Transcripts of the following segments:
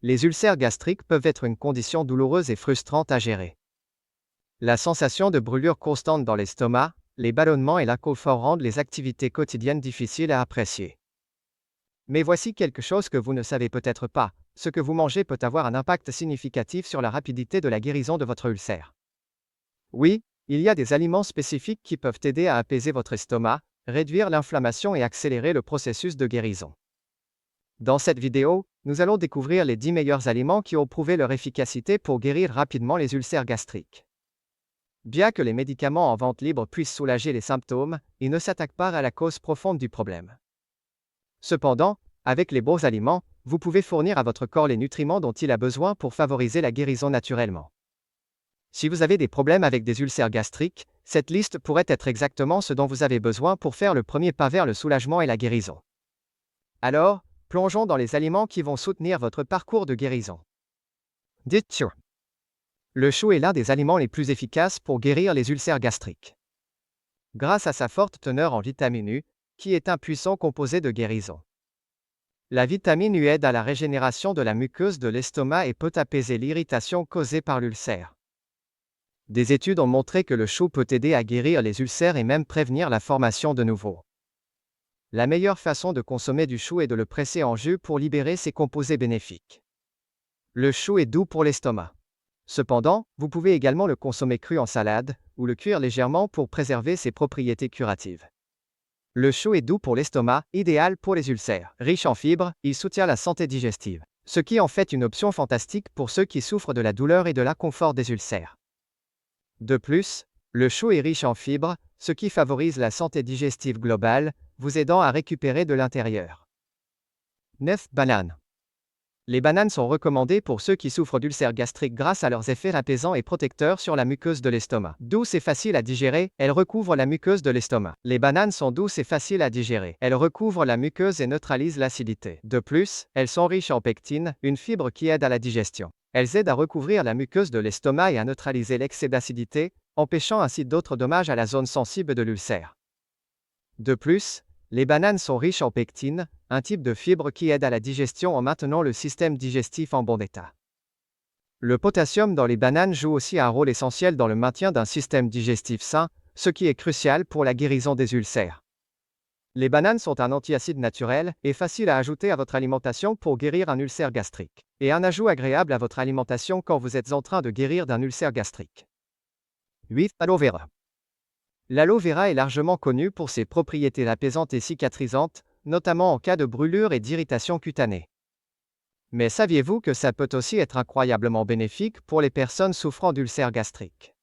Les ulcères gastriques peuvent être une condition douloureuse et frustrante à gérer. La sensation de brûlure constante dans l'estomac, les ballonnements et l'inconfort rendent les activités quotidiennes difficiles à apprécier. Mais voici quelque chose que vous ne savez peut-être pas, ce que vous mangez peut avoir un impact significatif sur la rapidité de la guérison de votre ulcère. Oui, il y a des aliments spécifiques qui peuvent aider à apaiser votre estomac, réduire l'inflammation et accélérer le processus de guérison. Dans cette vidéo, nous allons découvrir les 10 meilleurs aliments qui ont prouvé leur efficacité pour guérir rapidement les ulcères gastriques. Bien que les médicaments en vente libre puissent soulager les symptômes, ils ne s'attaquent pas à la cause profonde du problème. Cependant, avec les bons aliments, vous pouvez fournir à votre corps les nutriments dont il a besoin pour favoriser la guérison naturellement. Si vous avez des problèmes avec des ulcères gastriques, cette liste pourrait être exactement ce dont vous avez besoin pour faire le premier pas vers le soulagement et la guérison. Alors, plongeons dans les aliments qui vont soutenir votre parcours de guérison. Dites-vous. Le chou est l'un des aliments les plus efficaces pour guérir les ulcères gastriques. Grâce à sa forte teneur en vitamine U, qui est un puissant composé de guérison. La vitamine U aide à la régénération de la muqueuse de l'estomac et peut apaiser l'irritation causée par l'ulcère. Des études ont montré que le chou peut aider à guérir les ulcères et même prévenir la formation de nouveaux. La meilleure façon de consommer du chou est de le presser en jus pour libérer ses composés bénéfiques. Le chou est doux pour l'estomac. Cependant, vous pouvez également le consommer cru en salade, ou le cuire légèrement pour préserver ses propriétés curatives. Le chou est doux pour l'estomac, idéal pour les ulcères. Riche en fibres, il soutient la santé digestive, ce qui en fait une option fantastique pour ceux qui souffrent de la douleur et de l'inconfort des ulcères. De plus, le chou est riche en fibres, ce qui favorise la santé digestive globale, vous aidant à récupérer de l'intérieur. 9. Bananes. Les bananes sont recommandées pour ceux qui souffrent d'ulcères gastriques grâce à leurs effets apaisants et protecteurs sur la muqueuse de l'estomac. Douces et faciles à digérer, elles recouvrent la muqueuse de l'estomac. Les bananes sont douces et faciles à digérer. Elles recouvrent la muqueuse et neutralisent l'acidité. De plus, elles sont riches en pectine, une fibre qui aide à la digestion. Elles aident à recouvrir la muqueuse de l'estomac et à neutraliser l'excès d'acidité, empêchant ainsi d'autres dommages à la zone sensible de l'ulcère. De plus, les bananes sont riches en pectine, un type de fibre qui aide à la digestion en maintenant le système digestif en bon état. Le potassium dans les bananes joue aussi un rôle essentiel dans le maintien d'un système digestif sain, ce qui est crucial pour la guérison des ulcères. Les bananes sont un antiacide naturel et facile à ajouter à votre alimentation pour guérir un ulcère gastrique, et un ajout agréable à votre alimentation quand vous êtes en train de guérir d'un ulcère gastrique. 8. Aloe vera. L'aloe vera est largement connu pour ses propriétés apaisantes et cicatrisantes, notamment en cas de brûlure et d'irritation cutanée. Mais saviez-vous que ça peut aussi être incroyablement bénéfique pour les personnes souffrant d'ulcères gastriques?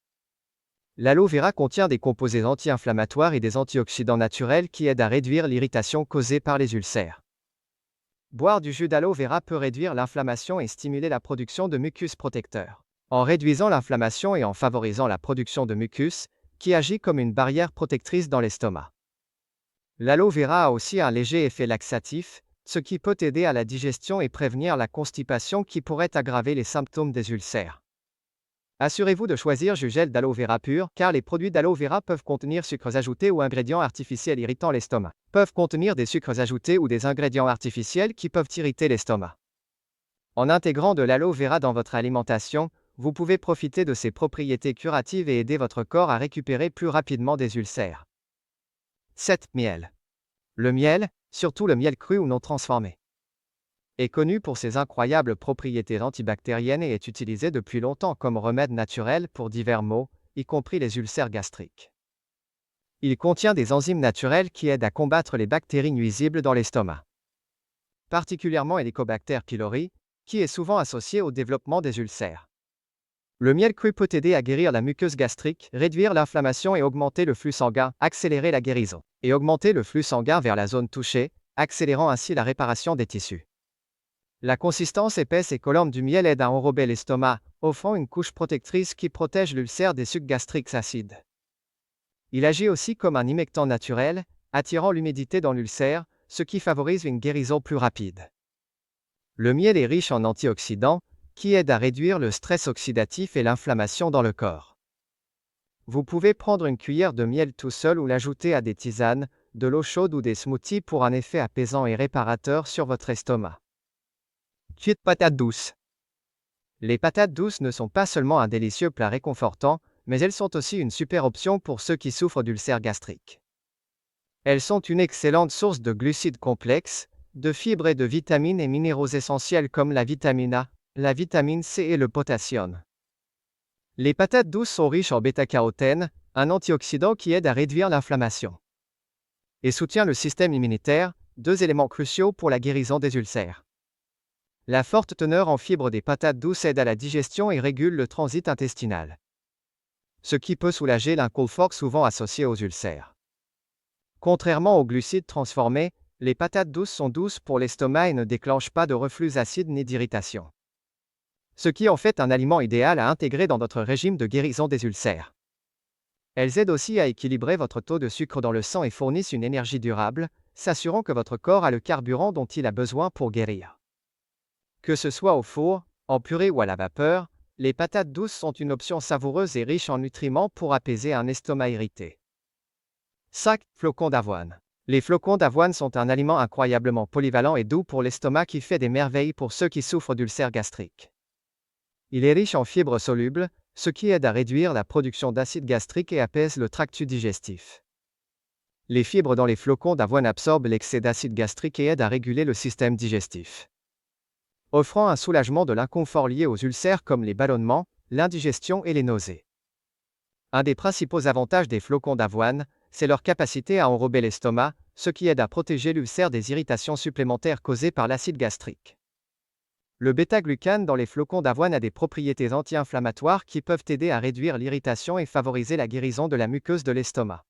L'aloe vera contient des composés anti-inflammatoires et des antioxydants naturels qui aident à réduire l'irritation causée par les ulcères. Boire du jus d'aloe vera peut réduire l'inflammation et stimuler la production de mucus protecteur. En réduisant l'inflammation et en favorisant la production de mucus, qui agit comme une barrière protectrice dans l'estomac. L'aloe vera a aussi un léger effet laxatif, ce qui peut aider à la digestion et prévenir la constipation qui pourrait aggraver les symptômes des ulcères. Assurez-vous de choisir du gel d'aloe vera pur, car les produits d'aloe vera peuvent contenir sucres ajoutés ou ingrédients artificiels irritant l'estomac. Peuvent contenir des sucres ajoutés ou des ingrédients artificiels qui peuvent irriter l'estomac. En intégrant de l'aloe vera dans votre alimentation, vous pouvez profiter de ses propriétés curatives et aider votre corps à récupérer plus rapidement des ulcères. 7. Miel. Le miel, surtout le miel cru ou non transformé, est connu pour ses incroyables propriétés antibactériennes et est utilisé depuis longtemps comme remède naturel pour divers maux, y compris les ulcères gastriques. Il contient des enzymes naturelles qui aident à combattre les bactéries nuisibles dans l'estomac, particulièrement Helicobacter pylori, qui est souvent associé au développement des ulcères. Le miel cru peut aider à guérir la muqueuse gastrique, réduire l'inflammation et augmenter le flux sanguin, accélérer la guérison, et augmenter le flux sanguin vers la zone touchée, accélérant ainsi la réparation des tissus. La consistance épaisse et collante du miel aide à enrober l'estomac, offrant une couche protectrice qui protège l'ulcère des sucs gastriques acides. Il agit aussi comme un humectant naturel, attirant l'humidité dans l'ulcère, ce qui favorise une guérison plus rapide. Le miel est riche en antioxydants, qui aide à réduire le stress oxydatif et l'inflammation dans le corps. Vous pouvez prendre une cuillère de miel tout seul ou l'ajouter à des tisanes, de l'eau chaude ou des smoothies pour un effet apaisant et réparateur sur votre estomac. Cuite patates douces. Les patates douces ne sont pas seulement un délicieux plat réconfortant, mais elles sont aussi une super option pour ceux qui souffrent d'ulcères gastriques. Elles sont une excellente source de glucides complexes, de fibres et de vitamines et minéraux essentiels comme la vitamine A, la vitamine C et le potassium. Les patates douces sont riches en bêta-carotène, un antioxydant qui aide à réduire l'inflammation et soutient le système immunitaire, deux éléments cruciaux pour la guérison des ulcères. La forte teneur en fibres des patates douces aide à la digestion et régule le transit intestinal, ce qui peut soulager l'inconfort souvent associé aux ulcères. Contrairement aux glucides transformés, les patates douces sont douces pour l'estomac et ne déclenchent pas de reflux acide ni d'irritation, ce qui en fait un aliment idéal à intégrer dans notre régime de guérison des ulcères. Elles aident aussi à équilibrer votre taux de sucre dans le sang et fournissent une énergie durable, s'assurant que votre corps a le carburant dont il a besoin pour guérir. Que ce soit au four, en purée ou à la vapeur, les patates douces sont une option savoureuse et riche en nutriments pour apaiser un estomac irrité. 5. Flocons d'avoine. Les flocons d'avoine sont un aliment incroyablement polyvalent et doux pour l'estomac qui fait des merveilles pour ceux qui souffrent d'ulcères gastriques. Il est riche en fibres solubles, ce qui aide à réduire la production d'acide gastrique et apaise le tractus digestif. Les fibres dans les flocons d'avoine absorbent l'excès d'acide gastrique et aident à réguler le système digestif, offrant un soulagement de l'inconfort lié aux ulcères comme les ballonnements, l'indigestion et les nausées. Un des principaux avantages des flocons d'avoine, c'est leur capacité à enrober l'estomac, ce qui aide à protéger l'ulcère des irritations supplémentaires causées par l'acide gastrique. Le bêta-glucane dans les flocons d'avoine a des propriétés anti-inflammatoires qui peuvent aider à réduire l'irritation et favoriser la guérison de la muqueuse de l'estomac.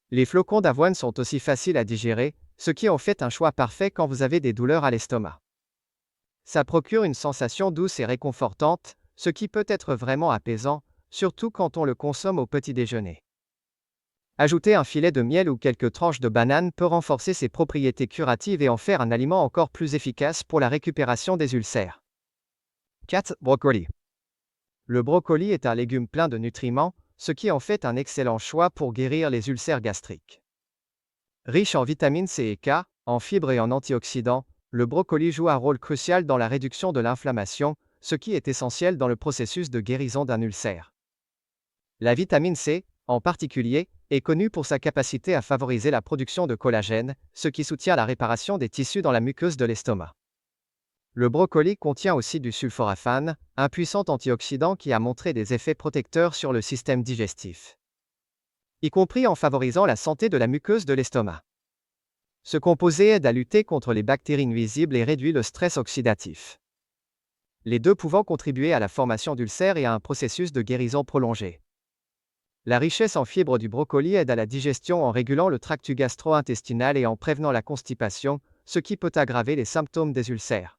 Les flocons d'avoine sont aussi faciles à digérer, ce qui en fait un choix parfait quand vous avez des douleurs à l'estomac. Ça procure une sensation douce et réconfortante, ce qui peut être vraiment apaisant, surtout quand on le consomme au petit déjeuner. Ajouter un filet de miel ou quelques tranches de banane peut renforcer ses propriétés curatives et en faire un aliment encore plus efficace pour la récupération des ulcères. 4. Brocoli. Le brocoli est un légume plein de nutriments, ce qui en fait un excellent choix pour guérir les ulcères gastriques. Riche en vitamines C et K, en fibres et en antioxydants, le brocoli joue un rôle crucial dans la réduction de l'inflammation, ce qui est essentiel dans le processus de guérison d'un ulcère. La vitamine C, en particulier, est connue pour sa capacité à favoriser la production de collagène, ce qui soutient la réparation des tissus dans la muqueuse de l'estomac. Le brocoli contient aussi du sulforaphane, un puissant antioxydant qui a montré des effets protecteurs sur le système digestif, y compris en favorisant la santé de la muqueuse de l'estomac. Ce composé aide à lutter contre les bactéries nuisibles et réduit le stress oxydatif, les deux pouvant contribuer à la formation d'ulcères et à un processus de guérison prolongé. La richesse en fibres du brocoli aide à la digestion en régulant le tractus gastro-intestinal et en prévenant la constipation, ce qui peut aggraver les symptômes des ulcères.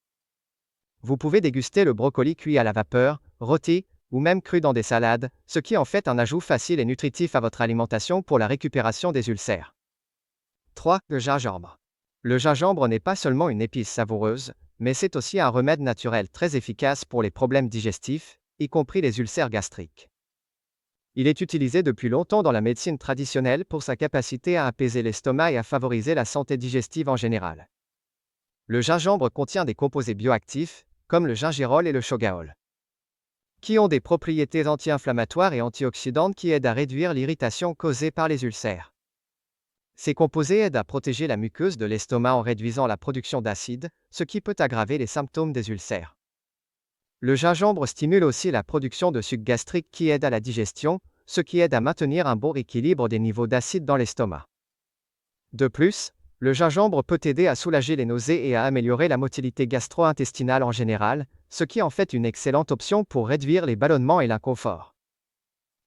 Vous pouvez déguster le brocoli cuit à la vapeur, rôti, ou même cru dans des salades, ce qui en fait un ajout facile et nutritif à votre alimentation pour la récupération des ulcères. 3. Le gingembre. Le gingembre n'est pas seulement une épice savoureuse, mais c'est aussi un remède naturel très efficace pour les problèmes digestifs, y compris les ulcères gastriques. Il est utilisé depuis longtemps dans la médecine traditionnelle pour sa capacité à apaiser l'estomac et à favoriser la santé digestive en général. Le gingembre contient des composés bioactifs, comme le gingérol et le shogaol, qui ont des propriétés anti-inflammatoires et antioxydantes qui aident à réduire l'irritation causée par les ulcères. Ces composés aident à protéger la muqueuse de l'estomac en réduisant la production d'acide, ce qui peut aggraver les symptômes des ulcères. Le gingembre stimule aussi la production de suc gastrique qui aide à la digestion, ce qui aide à maintenir un bon équilibre des niveaux d'acide dans l'estomac. De plus, le gingembre peut aider à soulager les nausées et à améliorer la motilité gastro-intestinale en général, ce qui en fait une excellente option pour réduire les ballonnements et l'inconfort.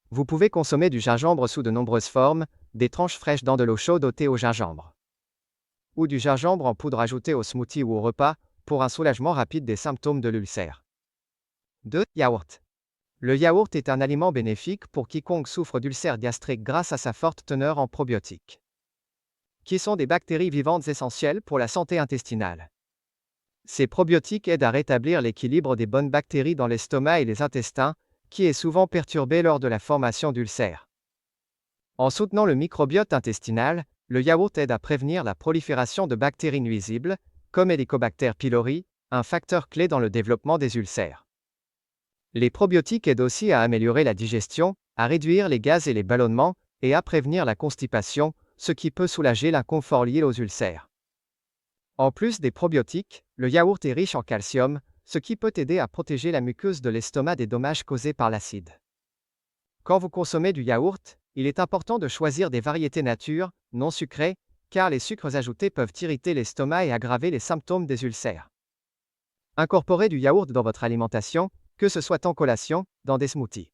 Vous pouvez consommer du gingembre sous de nombreuses formes, des tranches fraîches dans de l'eau chaude au thé au gingembre, ou du gingembre en poudre ajoutée au smoothie ou au repas, pour un soulagement rapide des symptômes de l'ulcère. 2. Yaourt. Le yaourt est un aliment bénéfique pour quiconque souffre d'ulcère gastrique grâce à sa forte teneur en probiotiques, qui sont des bactéries vivantes essentielles pour la santé intestinale. Ces probiotiques aident à rétablir l'équilibre des bonnes bactéries dans l'estomac et les intestins, qui est souvent perturbé lors de la formation d'ulcères. En soutenant le microbiote intestinal, le yaourt aide à prévenir la prolifération de bactéries nuisibles, comme Helicobacter pylori, un facteur clé dans le développement des ulcères. Les probiotiques aident aussi à améliorer la digestion, à réduire les gaz et les ballonnements, et à prévenir la constipation, ce qui peut soulager l'inconfort lié aux ulcères. En plus des probiotiques, le yaourt est riche en calcium, ce qui peut aider à protéger la muqueuse de l'estomac des dommages causés par l'acide. Quand vous consommez du yaourt, il est important de choisir des variétés nature, non sucrées, car les sucres ajoutés peuvent irriter l'estomac et aggraver les symptômes des ulcères. Incorporez du yaourt dans votre alimentation, que ce soit en collation, dans des smoothies,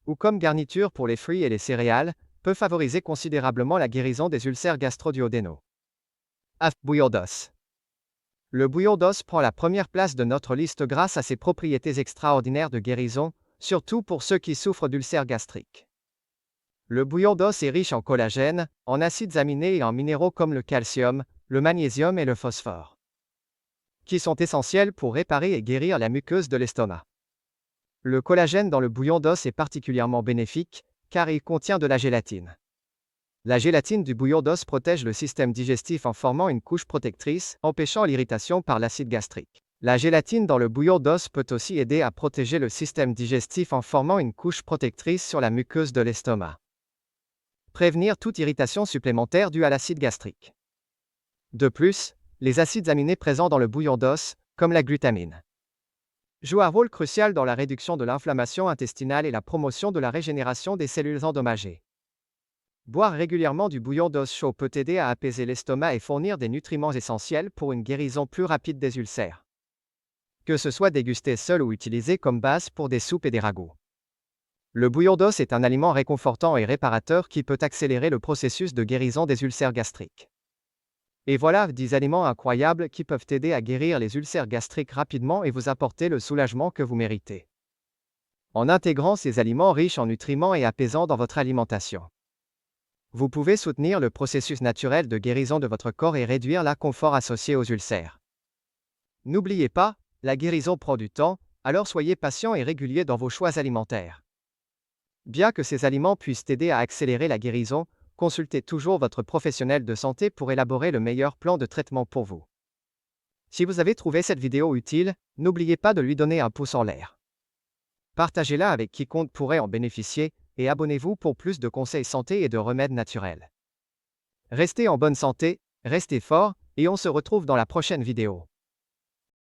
ou comme garniture pour les fruits et les céréales, peut favoriser considérablement la guérison des ulcères gastro-duodénaux. Bouillon d'os. Le bouillon d'os prend la première place de notre liste grâce à ses propriétés extraordinaires de guérison, surtout pour ceux qui souffrent d'ulcères gastriques. Le bouillon d'os est riche en collagène, en acides aminés et en minéraux comme le calcium, le magnésium et le phosphore, qui sont essentiels pour réparer et guérir la muqueuse de l'estomac. Le collagène dans le bouillon d'os est particulièrement bénéfique, car il contient de la gélatine. La gélatine du bouillon d'os protège le système digestif en formant une couche protectrice, empêchant l'irritation par l'acide gastrique. La gélatine dans le bouillon d'os peut aussi aider à protéger le système digestif en formant une couche protectrice sur la muqueuse de l'estomac. Prévenir toute irritation supplémentaire due à l'acide gastrique. De plus, les acides aminés présents dans le bouillon d'os, comme la glutamine, jouent un rôle crucial dans la réduction de l'inflammation intestinale et la promotion de la régénération des cellules endommagées. Boire régulièrement du bouillon d'os chaud peut aider à apaiser l'estomac et fournir des nutriments essentiels pour une guérison plus rapide des ulcères. Que ce soit dégusté seul ou utilisé comme base pour des soupes et des ragoûts. Le bouillon d'os est un aliment réconfortant et réparateur qui peut accélérer le processus de guérison des ulcères gastriques. Et voilà 10 aliments incroyables qui peuvent aider à guérir les ulcères gastriques rapidement et vous apporter le soulagement que vous méritez. En intégrant ces aliments riches en nutriments et apaisants dans votre alimentation, vous pouvez soutenir le processus naturel de guérison de votre corps et réduire l'inconfort associé aux ulcères. N'oubliez pas, la guérison prend du temps, alors soyez patient et régulier dans vos choix alimentaires. Bien que ces aliments puissent aider à accélérer la guérison, consultez toujours votre professionnel de santé pour élaborer le meilleur plan de traitement pour vous. Si vous avez trouvé cette vidéo utile, n'oubliez pas de lui donner un pouce en l'air. Partagez-la avec quiconque pourrait en bénéficier, et abonnez-vous pour plus de conseils santé et de remèdes naturels. Restez en bonne santé, restez forts, et on se retrouve dans la prochaine vidéo.